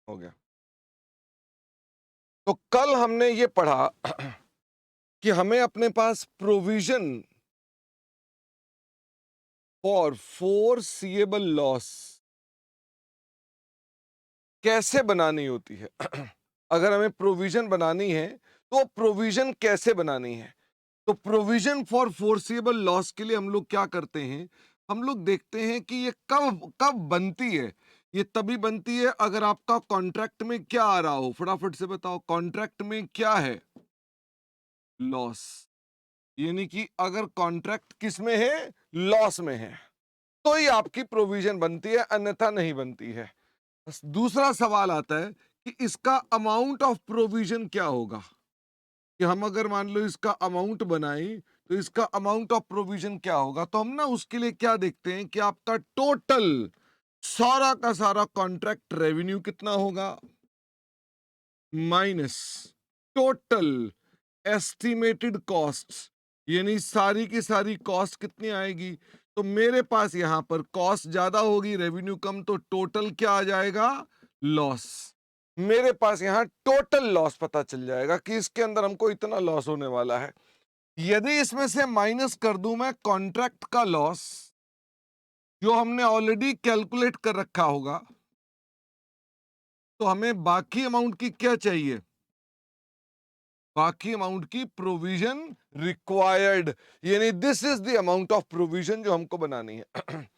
हो गया। तो कल हमने ये पढ़ा कि हमें अपने पास प्रोविजन फॉर फोरसीएबल लॉस कैसे बनानी होती है। अगर हमें प्रोविजन बनानी है तो प्रोविजन कैसे बनानी है। तो प्रोविजन फॉर फोरसीएबल लॉस के लिए हम लोग क्या करते हैं, हम लोग देखते हैं कि ये कब कब बनती है। ये तभी बनती है अगर आपका कॉन्ट्रैक्ट में क्या आ रहा हो। फटाफट से बताओ, कॉन्ट्रैक्ट में क्या है? लॉस। यानी कि अगर कॉन्ट्रैक्ट किस में है? लॉस में है, तो ही आपकी प्रोविजन बनती है, अन्यथा नहीं बनती है। बस दूसरा सवाल आता है कि इसका अमाउंट ऑफ प्रोविजन क्या होगा। कि हम अगर मान लो इसका अमाउंट बनाएं तो इसका अमाउंट ऑफ प्रोविजन क्या होगा। तो हम ना उसके लिए क्या देखते हैं कि आपका टोटल सारा का सारा कॉन्ट्रैक्ट रेवेन्यू कितना होगा माइनस टोटल एस्टिमेटेड कॉस्ट, यानी सारी की सारी कॉस्ट कितनी आएगी। तो मेरे पास यहां पर कॉस्ट ज्यादा होगी, रेवेन्यू कम, तो टोटल क्या आ जाएगा? लॉस। मेरे पास यहां टोटल लॉस पता चल जाएगा कि इसके अंदर हमको इतना लॉस होने वाला है। यदि इसमें से माइनस कर दूं मैं कॉन्ट्रैक्ट का लॉस जो हमने ऑलरेडी कैलकुलेट कर रखा होगा, तो हमें बाकी अमाउंट की क्या चाहिए? बाकी अमाउंट की प्रोविजन रिक्वायर्ड, यानी this is the amount of provision जो हमको बनानी है।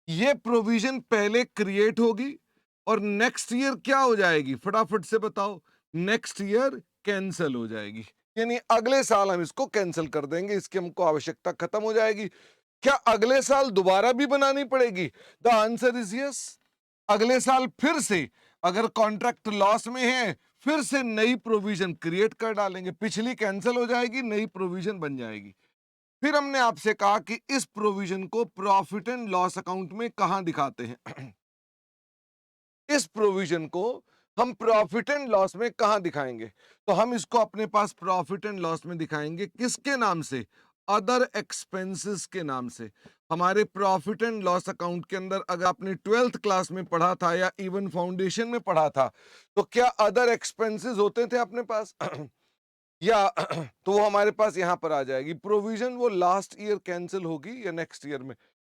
ये प्रोविजन पहले क्रिएट होगी और नेक्स्ट ईयर क्या हो जाएगी? फटाफट से बताओ। नेक्स्ट ईयर कैंसिल हो जाएगी, यानी अगले साल हम इसको कैंसिल कर देंगे, इसकी हमको आवश्यकता खत्म हो जाएगी। क्या अगले साल दोबारा भी बनानी पड़ेगी? The answer is yes. अगले साल फिर से अगर कॉन्ट्रैक्ट लॉस में है, फिर से नई प्रोविजन क्रिएट कर डालेंगे, पिछली कैंसिल हो जाएगी, नई प्रोविजन बन जाएगी। फिर हमने आपसे कहा कि इस प्रोविजन को प्रॉफिट एंड लॉस अकाउंट में कहां दिखाते हैं। इस प्रोविजन को हम प्रॉफिट एंड लॉस में कहां दिखाएंगे? तो हम इसको अपने पास प्रॉफिट एंड लॉस में दिखाएंगे, किसके नाम से? अदर एक्सपेंसेस के नाम से। हमारे प्रॉफिट एंड लॉस अकाउंट के अंदर अगर आपने 12th क्लास में पढ़ा था या इवन फाउंडेशन में पढ़ा था, तो क्या अदर एक्सपेंसेस होते थे अपने पास? या तो वो हमारे पास यहां पर आ जाएगी प्रोविजन, वो लास्ट ईयर कैंसिल होगी या नेक्स्ट ईयर में।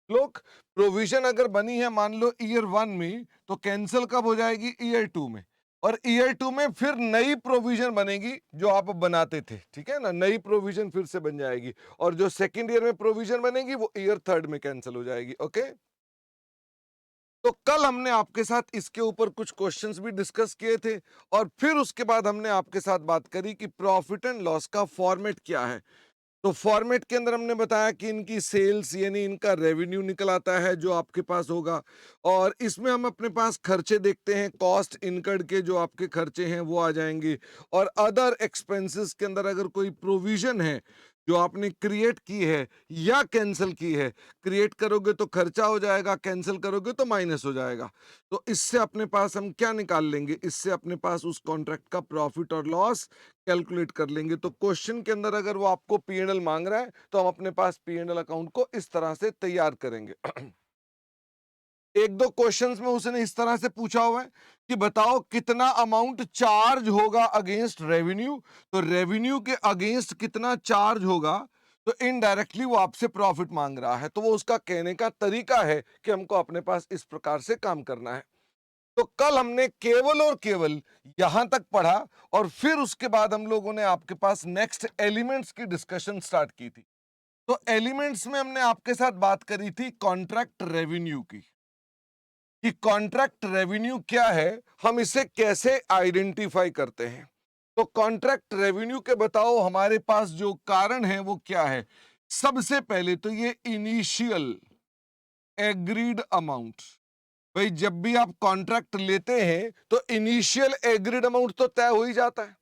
लोग, प्रोविजन अगर बनी है मान लो ईयर 1 में, तो कैंसिल कब हो जाएगी? ईयर 2 में। और ईयर 2 में फिर नई प्रोविजन बनेगी जो आप बनाते थे, ठीक है ना, नई प्रोविजन फिर से बन जाएगी। और जो सेकंड ईयर में प्रोविजन बनेगी वो ईयर 3 में कैंसिल हो जाएगी। ओके। तो कल हमने आपके साथ इसके ऊपर कुछ क्वेश्चंस भी डिस्कस किए थे और फिर उसके बाद हमने आपके साथ बात करी कि प्रॉफिट एंड लॉस का फॉर्मेट क्या है। तो फॉर्मेट के अंदर हमने बताया कि इनकी सेल्स यानी इनका रेवेन्यू निकल आता है जो आपके पास होगा, और इसमें हम अपने पास खर्चे देखते हैं, कॉस्ट इनकर्ड के जो आपके खर्चे हैं वो आ जाएंगे। और अदर एक्सपेंसेस के अंदर अगर कोई प्रोविजन है जो आपने क्रिएट की है या कैंसिल की है, क्रिएट करोगे तो खर्चा हो जाएगा, कैंसिल करोगे तो माइनस हो जाएगा। तो इससे अपने पास हम क्या निकाल लेंगे? इससे अपने पास उस कॉन्ट्रैक्ट का प्रॉफिट और लॉस कैलकुलेट कर लेंगे। तो क्वेश्चन के अंदर अगर वो आपको पीएनएल मांग रहा है तो हम अपने पास पीएनएल अकाउंट को इस तरह से तैयार करेंगे। एक दो क्वेश्चंस में उसने इस तरह से पूछा हुआ है कि बताओ कितना अमाउंट चार्ज होगा अगेंस्ट रेवेन्यू। तो रेवेन्यू के अगेंस्ट कितना चार्ज होगा, तो इनडायरेक्टली वो आपसे प्रॉफिट मांग रहा है। तो वो उसका कहने का तरीका है कि हमको अपने पास इस प्रकार से काम करना है। तो कल हमने केवल और केवल यहां तक पढ़ा और फिर उसके बाद हम लोगों ने आपके पास नेक्स्ट एलिमेंट्स की डिस्कशन स्टार्ट की थी। तो एलिमेंट्स में हमने आपके साथ बात करी थी कॉन्ट्रैक्ट रेवेन्यू की, कि कॉन्ट्रैक्ट रेवेन्यू क्या है, हम इसे कैसे आइडेंटिफाई करते हैं। तो कॉन्ट्रैक्ट रेवेन्यू के बताओ हमारे पास जो कारण है वो क्या है। सबसे पहले तो ये इनिशियल एग्रीड अमाउंट। भाई जब भी आप कॉन्ट्रैक्ट लेते हैं तो इनिशियल एग्रीड अमाउंट तो तय हो ही जाता है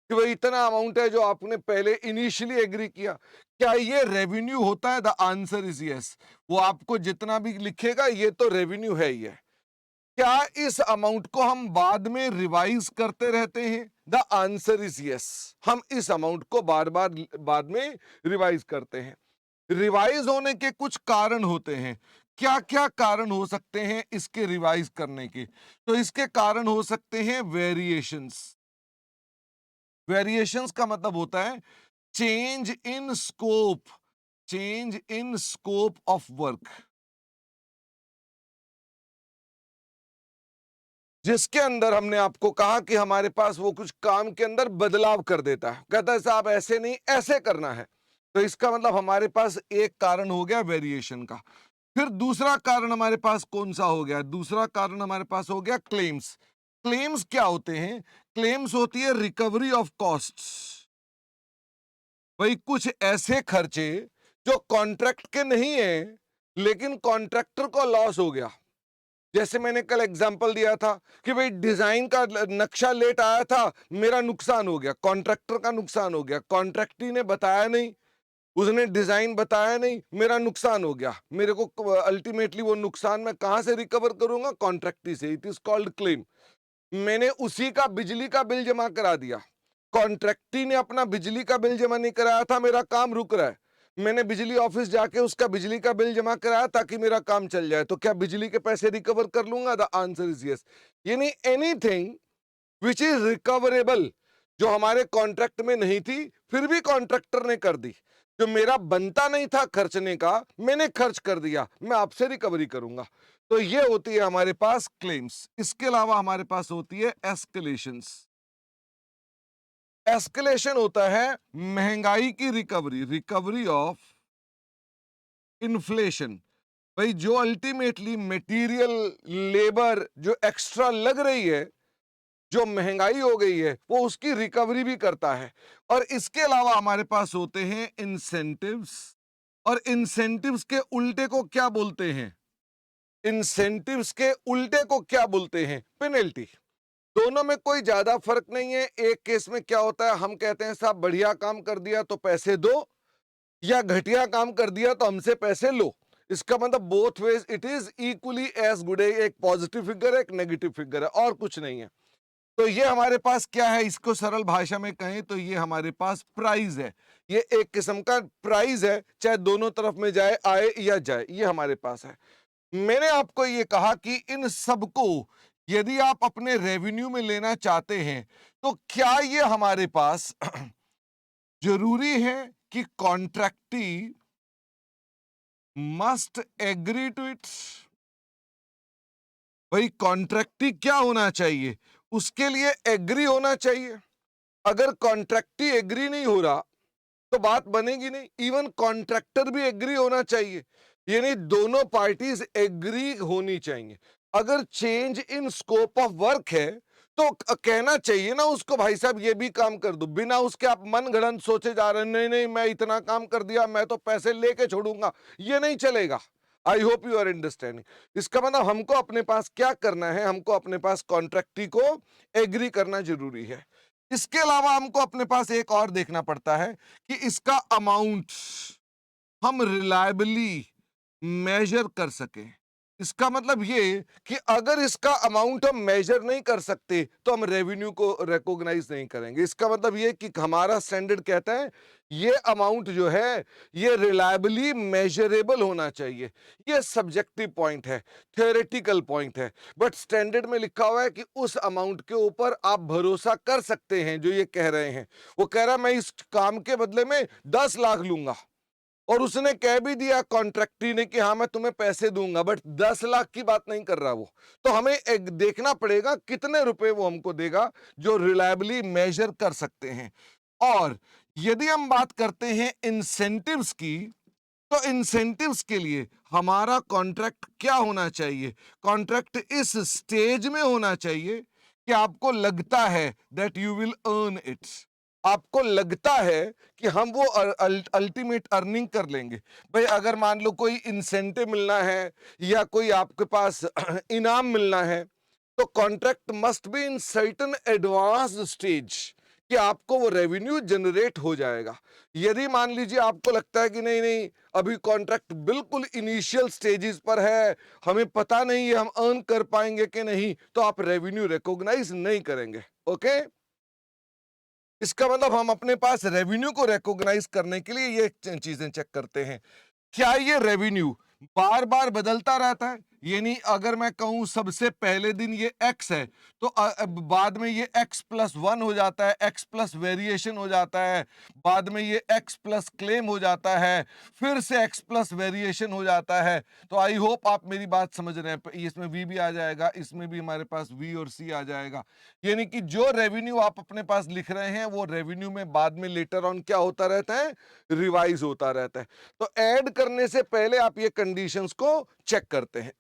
कि भाई इतना अमाउंट है जो आपने पहले इनिशियली एग्री किया। क्या ये रेवेन्यू होता है? The answer is yes. वो आपको जितना भी लिखेगा ये तो रेवेन्यू है ही है। क्या इस अमाउंट को हम बाद में रिवाइज करते रहते हैं? The answer is yes. हम इस अमाउंट को बार बार बाद में रिवाइज करते हैं। रिवाइज होने के कुछ कारण होते हैं। क्या क्या कारण हो सकते हैं इसके रिवाइज करने के? तो इसके कारण हो सकते हैं वेरिएशंस। वेरिएशंस का मतलब होता है change in scope, change in scope of work, जिसके अंदर हमने आपको कहा कि हमारे पास वो कुछ काम के अंदर बदलाव कर देता है, कहता है साहब ऐसे नहीं ऐसे करना है। तो इसका मतलब हमारे पास एक कारण हो गया वेरिएशन का। फिर दूसरा कारण हमारे पास कौन सा हो गया? दूसरा कारण हमारे पास हो गया क्लेम्स। क्लेम्स क्या होते हैं? क्लेम्स होती है रिकवरी ऑफ कॉस्ट्स। भाई कुछ ऐसे खर्चे जो कॉन्ट्रैक्ट के नहीं है लेकिन कॉन्ट्रैक्टर को लॉस हो गया। जैसे मैंने कल एग्जांपल दिया था कि भाई डिजाइन का नक्शा लेट आया था, मेरा नुकसान हो गया, कॉन्ट्रैक्टर का नुकसान हो गया, कॉन्ट्रैक्टी ने बताया नहीं, उसने डिजाइन बताया नहीं, मेरा नुकसान हो गया। मेरे को अल्टीमेटली वो नुकसान मैं कहां से रिकवर करूंगा? कॉन्ट्रैक्टी से। It is called claim. मैंने उसी का बिजली का बिल जमा करा दिया, कॉन्ट्रैक्टी ने अपना बिजली का बिल जमा नहीं कराया था, मेरा काम रुक रहा है। मैंने बिजली ऑफिस जाके उसका बिजली का बिल जमा कराया ताकि मेरा काम चल जाए, तो क्या बिजली के पैसे रिकवर कर लूंगा? The answer is yes. यानी एनीथिंग विच इज रिकवरेबल, जो हमारे कॉन्ट्रैक्ट में नहीं थी फिर भी कॉन्ट्रैक्टर ने कर दी, जो मेरा बनता नहीं था खर्चने का मैंने खर्च कर दिया, मैं आपसे रिकवरी करूंगा। तो ये होती है हमारे पास क्लेम्स। इसके अलावा हमारे पास होती है एस्केलेशंस। एस्केलेशन होता है महंगाई की रिकवरी, रिकवरी ऑफ इन्फ्लेशन। भाई जो अल्टीमेटली मटेरियल लेबर जो एक्स्ट्रा लग रही है, जो महंगाई हो गई है, वो उसकी रिकवरी भी करता है। और इसके अलावा हमारे पास होते हैं इंसेंटिव्स, और इंसेंटिव्स के उल्टे को क्या बोलते हैं? इंसेंटिव्स के उल्टे को क्या बोलते हैं? पेनल्टी। दोनों में कोई ज्यादा फर्क नहीं है। एक केस में क्या होता है, हम कहते हैं साहब बढ़िया काम कर दिया तो पैसे दो, या घटिया काम कर दिया तो हमसे पैसे लो। इसका मतलब both ways it is equally as good है। एक पॉजिटिव फिगर है, एक नेगेटिव फिगर है, और कुछ नहीं है। तो ये हमारे पास क्या है? इसको सरल भाषा में कहें तो ये हमारे पास प्राइस है। ये एक किस्म का प्राइस है, चाहे दोनों तरफ में जाए, आए या जाए, ये हमारे पास है। मैंने आपको ये कहा कि इन सबको यदि आप अपने रेवेन्यू में लेना चाहते हैं तो क्या ये हमारे पास जरूरी है कि कॉन्ट्रैक्टी मस्ट एग्री टू इट? भाई कॉन्ट्रैक्टी क्या होना चाहिए? उसके लिए एग्री होना चाहिए। अगर कॉन्ट्रैक्टी एग्री नहीं हो रहा तो बात बनेगी नहीं। इवन कॉन्ट्रैक्टर भी एग्री होना चाहिए, यानी दोनों पार्टीज एग्री होनी चाहिए। अगर change in scope of work है तो कहना चाहिए ना उसको, भाई साहब ये भी काम कर दो, बिना उसके आप मन गढ़ंत सोचे जा रहे हैं नहीं नहीं मैं इतना काम कर दिया मैं तो पैसे लेके छोड़ूंगा, ये नहीं चलेगा। I hope you are understanding. इसका मतलब हमको अपने पास क्या करना है? हमको अपने पास कॉन्ट्रैक्टी को एग्री करना जरूरी है। इसके अलावा हमको अपने पास एक और देखना पड़ता है कि इसका अमाउंट हम रिलायबली मेजर कर सकें। इसका मतलब ये कि अगर इसका अमाउंट हम मेजर नहीं कर सकते तो हम रेवेन्यू को रिकॉग्नाइज नहीं करेंगे। इसका मतलब ये कि हमारा स्टैंडर्ड कहता है ये अमाउंट जो है ये रिलायबली मेजरेबल होना चाहिए। ये सब्जेक्टिव पॉइंट है, थियोरेटिकल पॉइंट है, बट स्टैंडर्ड में लिखा हुआ है कि उस अमाउंट के ऊपर आप भरोसा कर सकते हैं। जो ये कह रहे हैं, वो कह रहा है मैं इस काम के बदले में 10 लाख लूंगा, और उसने कह भी दिया कॉन्ट्रैक्टी ने कि हाँ मैं तुम्हें पैसे दूंगा, बट 10 लाख की बात नहीं कर रहा वो। तो हमें एक देखना पड़ेगा कितने रुपए वो हमको देगा, जो रिलायबली मेजर कर सकते हैं। और यदि हम बात करते हैं इंसेंटिव्स की, तो इंसेंटिव्स के लिए हमारा कॉन्ट्रैक्ट क्या होना चाहिए? कॉन्ट्रैक्ट इस स्टेज में होना चाहिए कि आपको लगता है that you will earn it, आपको लगता है कि हम वो अल्टीमेट अर्निंग कर लेंगे। भाई अगर मान लो कोई इंसेंटिव मिलना है या कोई आपके पास इनाम मिलना है, तो contract must be in certain advanced stage कि आपको वो रेवेन्यू जनरेट हो जाएगा। यदि मान लीजिए आपको लगता है कि नहीं नहीं अभी कॉन्ट्रैक्ट बिल्कुल इनिशियल स्टेजेस पर है, हमें पता नहीं है हम अर्न कर पाएंगे कि नहीं, तो आप रेवेन्यू रिकॉग्नाइज नहीं करेंगे। ओके, इसका मतलब हम अपने पास रेवेन्यू को रिकॉग्नाइज करने के लिए ये चीजें चेक करते हैं। क्या ये रेवेन्यू बार बार बदलता रहता है। यानी अगर मैं कहूं सबसे पहले दिन ये x है, तो अब बाद में ये x+1 हो जाता है, x प्लस वेरिएशन हो जाता है, बाद में ये x प्लस क्लेम हो जाता है, फिर से x प्लस वेरिएशन हो जाता है। तो आई होप आप मेरी बात समझ रहे हैं। इसमें v भी आ जाएगा, इसमें भी हमारे पास v और c आ जाएगा। यानी कि जो रेवेन्यू आप अपने पास लिख रहे हैं वो रेवेन्यू में बाद में लेटर ऑन क्या होता रहता है, रिवाइज होता रहता है। तो ऐड करने से पहले आप ये कंडीशंस को चेक करते हैं।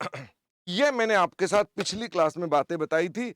ये मैंने आपके साथ पिछली क्लास में बातें बताई थी।